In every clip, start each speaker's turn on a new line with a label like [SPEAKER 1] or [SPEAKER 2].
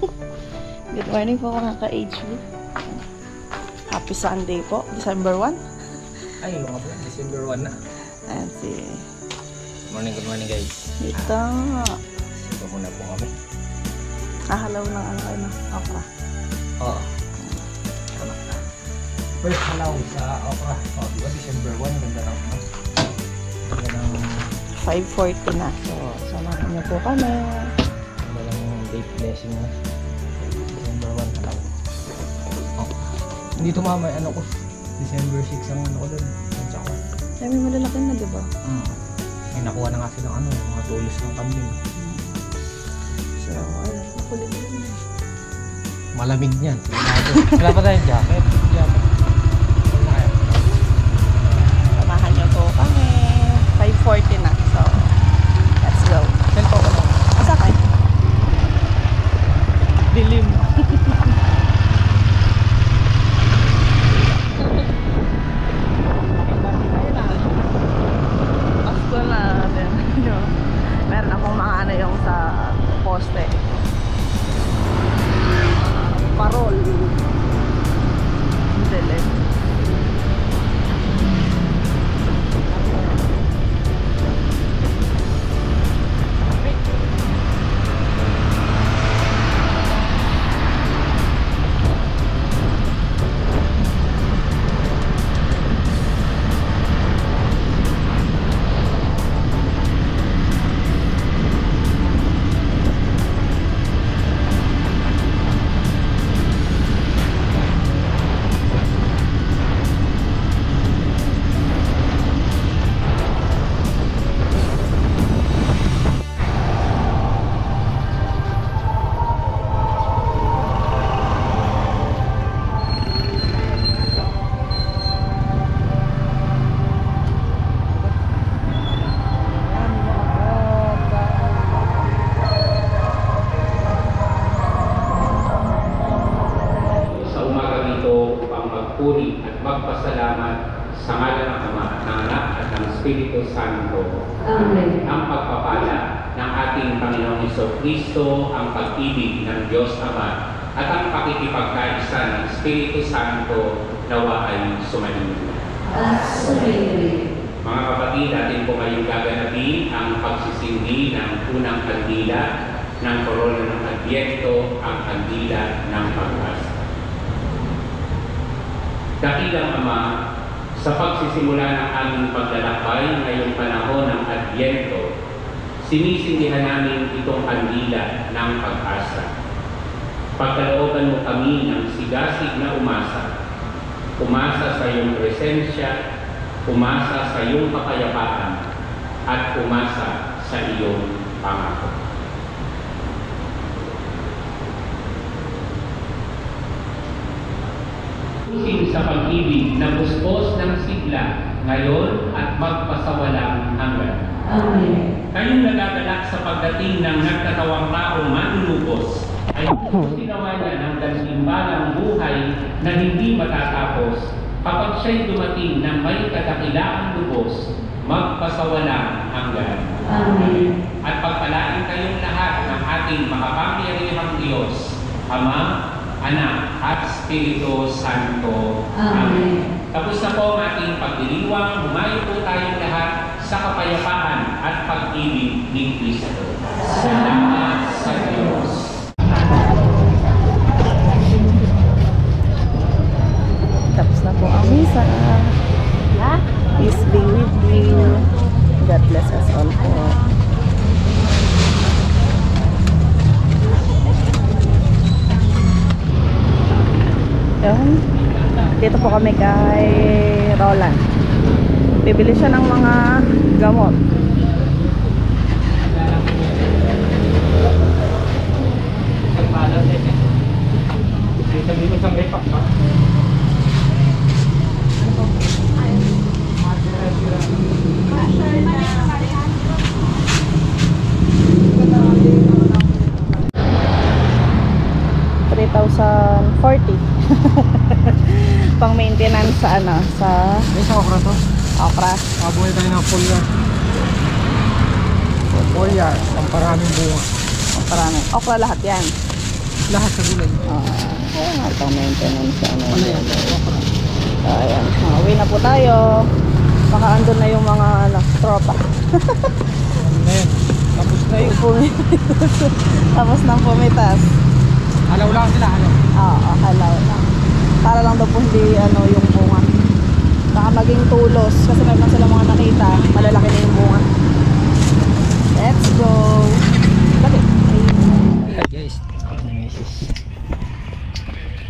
[SPEAKER 1] Good morning po mga ka-HB. Happy Sunday po, December 1.
[SPEAKER 2] Ay, mga po, December 1 na.
[SPEAKER 1] Ayan si...
[SPEAKER 2] Good morning guys.
[SPEAKER 1] Dito.
[SPEAKER 2] Sito muna po kami.
[SPEAKER 1] Halaw ng ano kayo na okra.
[SPEAKER 2] Oo. First halaw sa okra. O, diba December 1, ganda lang. Ganda lang.
[SPEAKER 1] 5:40 na. So, samahan niyo po kami.
[SPEAKER 2] Ganda lang yung date blessing na. December 1 halaw. Oh. Hindi tumama ano ko. December 6 ang ano ko doon. Tansya ko.
[SPEAKER 1] Ay, may malalaki na, diba?
[SPEAKER 2] May nakuha na nga silang ano, mga tulos ng kambing.
[SPEAKER 1] So, ayun. Nakulit din.
[SPEAKER 2] Malamig niyan. Wala pa tayong jacket.
[SPEAKER 1] Samahan niyo po kami. 5:40 na. So, let's go.
[SPEAKER 2] Saan po ako?
[SPEAKER 1] Asakay. Dilim. Pasko na. Meron akong mga ano yung sa poste. Parol. Dilim.
[SPEAKER 3] Magpuri at magpasalamat sa ngalan ng Ama, ng Anak at ng Espiritu Santo.
[SPEAKER 4] Amen.
[SPEAKER 3] Ang pagpapala ng ating Panginoong Jesucristo, ang pag-ibig ng Diyos Ama, at ang pakikipagkaisa ng Espiritu Santo nawa ay sumainyo.
[SPEAKER 4] At sumainyo.
[SPEAKER 3] Mga kapatid, atin po ngayong gaganapin ang pagsisindi ng unang kandila ng korona ng Adbyento, ang kandila ng pag-asa. Dakilang Ama, sa pagsisimula ng aming paglalakbay ngayong panahon ng Adbyento, sinisindihan namin itong kandila ng pag-asa. Pagkalooban mo kami ng sigasig na umasa, umasa sa iyong presensya, umasa sa iyong kapayapaan, at umasa sa iyong pangako. Sa pag-ibig na buspos ng sigla, ngayon at magpasawalang hanggan.
[SPEAKER 4] Amen.
[SPEAKER 3] Kayong nagagalak sa pagdating ng nagkatawang taong manunubos, ay sinawa niya ng gantimbalang buhay na hindi matatapos kapag siya'y dumating ng may kadakilaang lubos, magpasawalang hanggan.
[SPEAKER 4] Amen.
[SPEAKER 3] At pagpalain kayong lahat ng ating makapangyarihang Diyos, Ama, Anak at Espiritu Santo.
[SPEAKER 4] Amen.
[SPEAKER 3] Tapos na po ang ating pagdiriwang, humayo po tayong lahat sa kapayapaan at pag-ibig ni Kristo. Salamat sa Diyos.
[SPEAKER 1] Tapos na po ang misa. Peace be with you. God bless us all po. Yun. Dito po kami kay Roland. Bibili siya ng mga gamot.
[SPEAKER 2] Dito sa may pa.
[SPEAKER 1] Pang maintenance sa ano, sa
[SPEAKER 2] May sa okra to.
[SPEAKER 1] okra.
[SPEAKER 2] Mabuhay tayo ng full yard. Full yard. Ang paraming bunga.
[SPEAKER 1] Parang okra lahat yan.
[SPEAKER 2] Lahat sa gulay.
[SPEAKER 1] Kaya nga pang maintenance ano.
[SPEAKER 2] Ano yan? Okra.
[SPEAKER 1] Ayan, uwi na po tayo. Baka andun na yung mga tropa.
[SPEAKER 2] Ano na yan? Tapos na yun.
[SPEAKER 1] Tapos nang pumitas.
[SPEAKER 2] Halaw lang sila, halaw.
[SPEAKER 1] Oo, halaw lang. Para lang daw po hindi yung bunga. Baka maging tulos. Kasi meron sila mga nakita. Malalaki na yung bunga. Let's go. Dali.
[SPEAKER 2] Hi guys. Misis.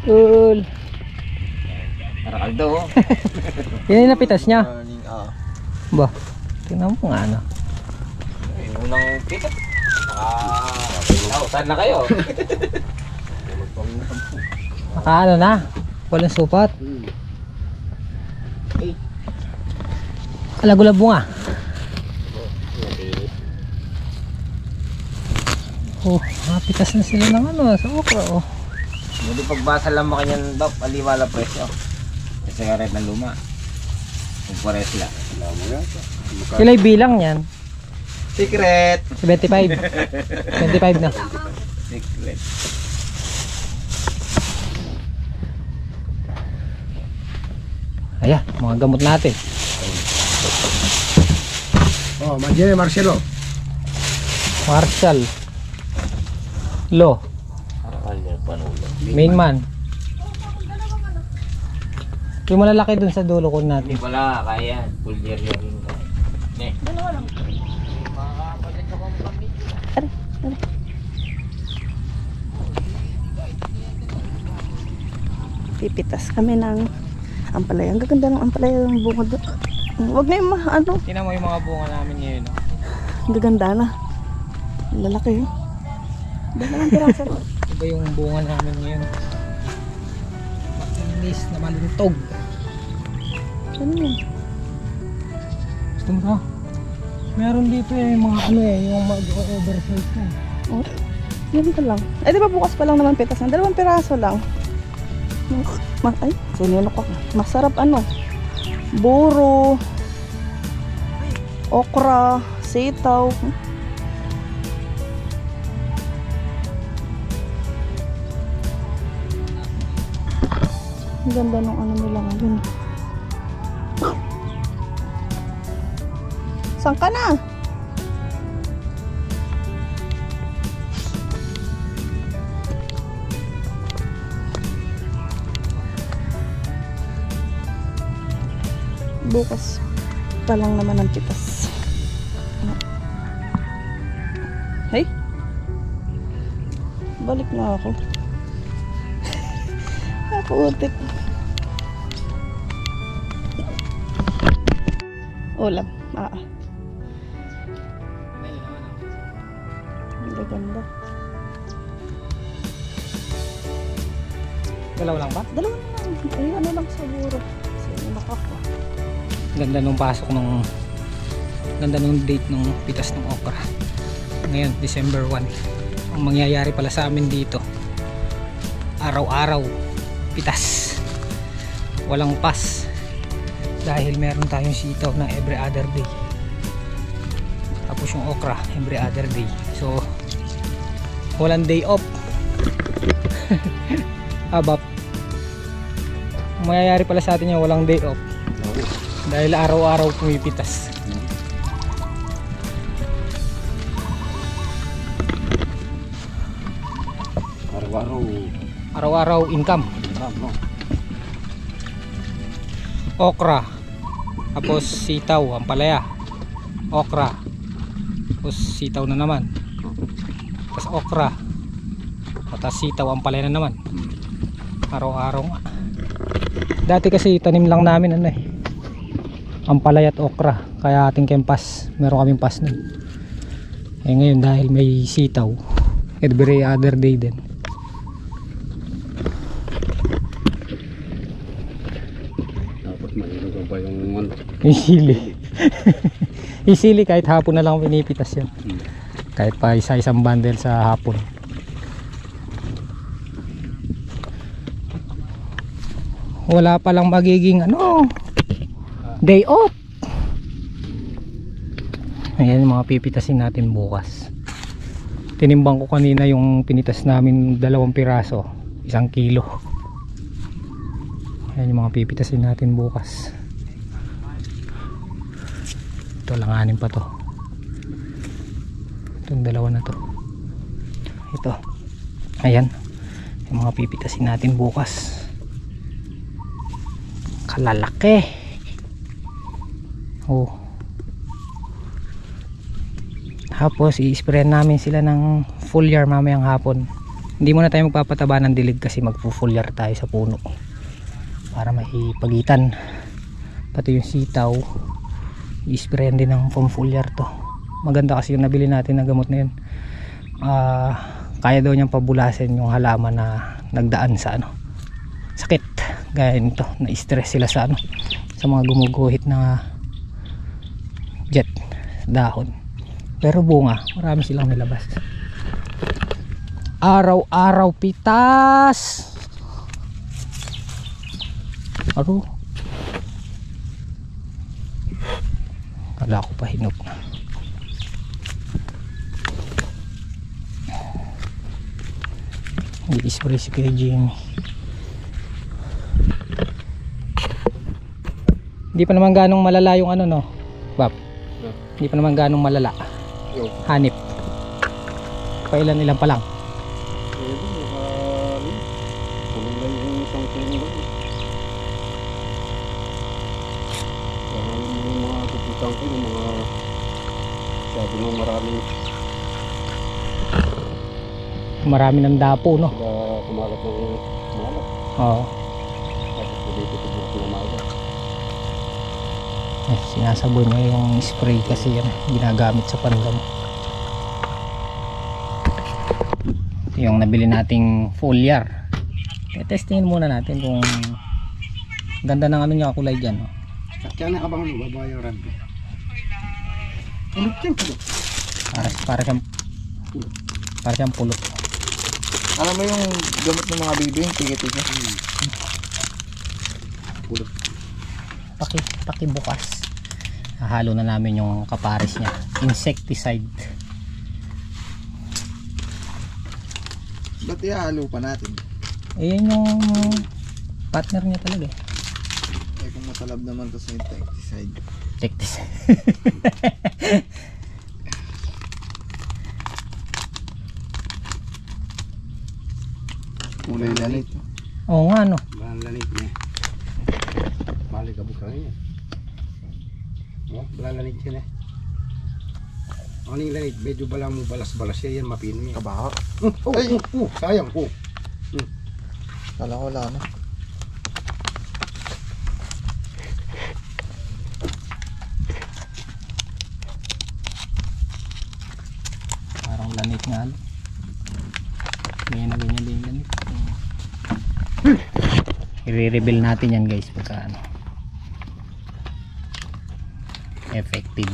[SPEAKER 2] Cool.
[SPEAKER 5] Arakaldo.
[SPEAKER 2] Yan yung napitas niya.
[SPEAKER 5] Morning,
[SPEAKER 2] Ba, tingnan mo nga ano.
[SPEAKER 5] yung unang pitot. Saan na kayo?
[SPEAKER 2] Ano na? Walang supat. Alagulab bunga. Oh, napitas na sila ng ano sa okra oh.
[SPEAKER 5] Hindi pagbasa lang mo kanyan dop, aliwala presyo. Kasi karet na luma. Kumpare sila.
[SPEAKER 2] Kilay bilang yan.
[SPEAKER 5] Secret!
[SPEAKER 2] 75. 25 na.
[SPEAKER 5] Secret.
[SPEAKER 2] Ayan, mga gamot natin.
[SPEAKER 6] Oh, mantiene Marcelo.
[SPEAKER 2] Marshall. Lo. Main man. Yung malalaki dun sa dulo ko natin.
[SPEAKER 5] Hindi pala, kaya. Full year yun. Ne.
[SPEAKER 1] Pipitas kami ng ampalaya. Ang gaganda ng ampalaya ng bunga doon. Huwag na yung
[SPEAKER 2] Tingnan mo yung mga bunga namin ngayon. Oh.
[SPEAKER 1] ang gaganda na. Lalaki. Dalawang piraso.
[SPEAKER 2] Iba yung bunga namin ngayon. Makinis na malintog.
[SPEAKER 1] Ano yun?
[SPEAKER 2] Gusto mo ka? Meron dito yung mga yung mag-oversize na.
[SPEAKER 1] Oh, yun ka lang. Ay, di ba bukas pa lang naman pitas na? 2 piraso lang. Ay, sinunok ako. Masarap buro, okra, sitaw. Ang ganda ng nila ngayon. Saan ka na? Bukas pa lang naman ang pitas. Hey, balik na ako. Nakuutik. Ulam. Ang ganda.
[SPEAKER 2] Dalawa lang ba?
[SPEAKER 1] Dalawa na lang. Ay, lang siguro. Sinunok ako.
[SPEAKER 2] Ganda nung pasok ng ganda nung date ng pitas ng okra. Ngayon, December 1. Ang mangyayari pala sa amin dito, araw-araw pitas. Walang pas. Dahil meron tayong sitaw na every other day. Tapos yung okra, every other day. So, walang day off. Abap. Ang mangyayari pala sa atin yung walang day off. Dahil araw-araw pumipitas. Araw-araw income. Okra. Tapos sitaw, ampalaya. Okra. Tapos sitaw na naman. Tapos okra. Tapos sitaw, ampalaya na naman. Araw-araw nga. Dati kasi tanim lang namin ampalaya at okra, kaya ating kempas, meron kaming pas nun. Ngayon dahil may sitaw, every other day din.
[SPEAKER 6] Tapos mayroon pa yung
[SPEAKER 2] Yung sili. Yung sili kahit hapon na lang pinipitas yan. Kahit pa isa-isang bundle sa hapon. Wala palang magiging day off. Ayan mga pipitasin natin bukas. Tinimbang ko kanina yung pinitas namin 2 piraso, 1 kilo. Ayan yung mga pipitasin natin bukas. Ito langanin pa to. Itong 2 na to. Ito. Ayan. Yung mga pipitasin natin bukas. Kalalaki. Oh. Tapos i-spray namin sila ng foliar mamayang hapon. Hindi muna tayo magpapataba ng dilig kasi magpo-foliar tayo sa puno para maipagitan. Pati yung sitaw i-sprayan din ng foliar to. Maganda kasi yung nabili natin na gamot na yun. Kaya daw niyang pabulasin yung halaman na nagdaan sa sakit. Gaya nito, na-stress sila sa sa mga gumuguhit na jet dahon. Pero bunga, marami silang nilabas. Araw-araw pitas. Aro. Kala ko pa hinog na. I-spray si Kuya Jimmy. Hindi pa naman ganong malala yung no, Bab. Hindi pa naman ganong malala. Hanip. Ilan pa lang. Marami ng dapo, no?
[SPEAKER 6] Kumalat ng malat.
[SPEAKER 2] Oo.
[SPEAKER 6] Tapos dito tubok ng malat.
[SPEAKER 2] Sinasabon niya yung spray kasi yan ginagamit sa pandan. Ito yung nabili nating foliar. Testingin muna natin kung ganda ng niya kulay dyan.
[SPEAKER 6] Kaya nakabang babayaran ko.
[SPEAKER 2] Para siyang pulot.
[SPEAKER 5] Alam mo yung gamot ng mga baby, yung tiga-tiga.
[SPEAKER 6] Pulot.
[SPEAKER 2] Pakibukas. Hahalo na namin yung kapares niya. Insecticide.
[SPEAKER 5] Ba't ihalo pa natin?
[SPEAKER 2] Yan yung partner niya talaga eh.
[SPEAKER 5] Kung matalab naman to sa insecticide.
[SPEAKER 2] Insecticide.
[SPEAKER 5] Kulay lanit.
[SPEAKER 2] Oo nga no.
[SPEAKER 6] Lanit niya. Balik ka buka niya. Oh, lanit siya na. Ano yung lanit? Medyo balang mo balas-balas siya yan, mapino yan.
[SPEAKER 5] Kabaho.
[SPEAKER 6] Ay! Sayang po.
[SPEAKER 5] Kala ko wala na.
[SPEAKER 2] Parang lanit nga. Ganyan na ganyan din lanit. I-reveal natin yan guys pagka effective.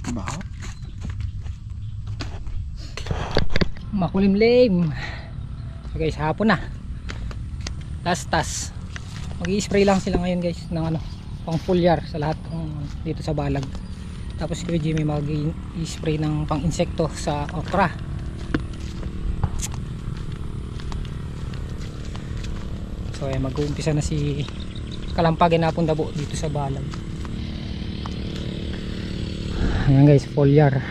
[SPEAKER 5] Kabaho.
[SPEAKER 2] Makulimlim. So guys, hapon na. Last task. Mag-i-spray lang sila ngayon guys ng pang foliar sa lahat dito sa balag. Tapos si Jimmy mag-i-spray ng pang insekto sa okra. So ay mag-uumpisa na si Kalampagin na pong dabo dito sa balag. Ayan guys, foliar.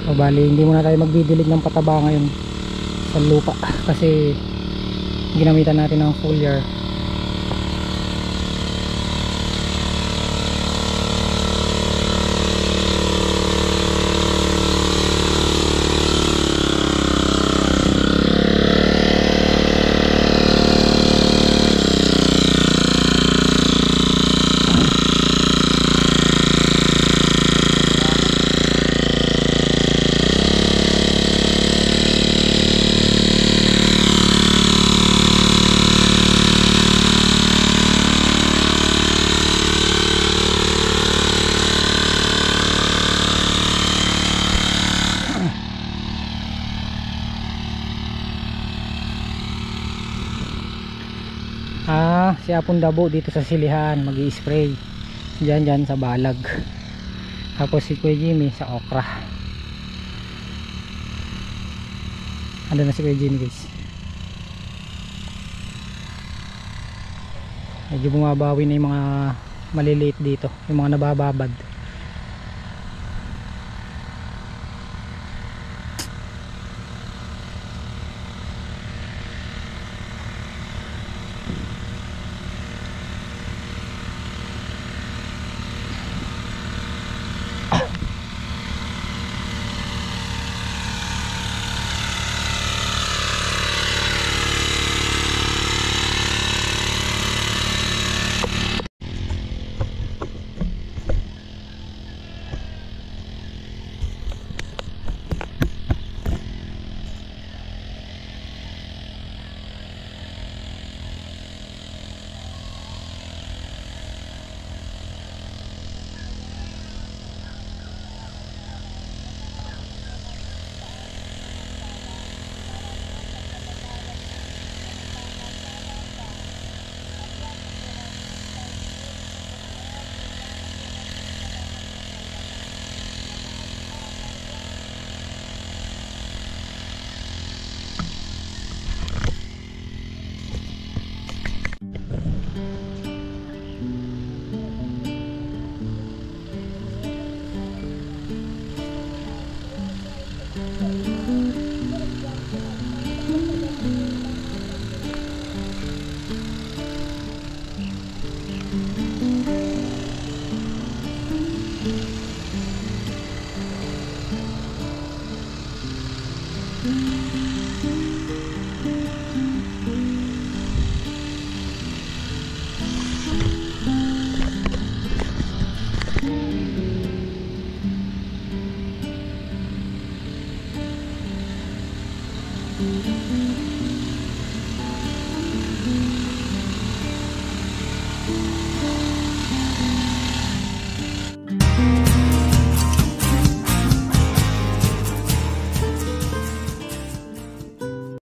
[SPEAKER 2] So bali hindi muna tayo magdidilig ng pataba ngayon sa lupa kasi ginamitan natin ng foliar. Si Apon Dabo dito sa silihan, mag-i-spray. Diyan sa balag. Tapos si Kuya Jimmy sa okra. Ano na si Kuya Jimmy guys. Medyo bumabawi na yung mga maliliit dito, yung mga nabababad.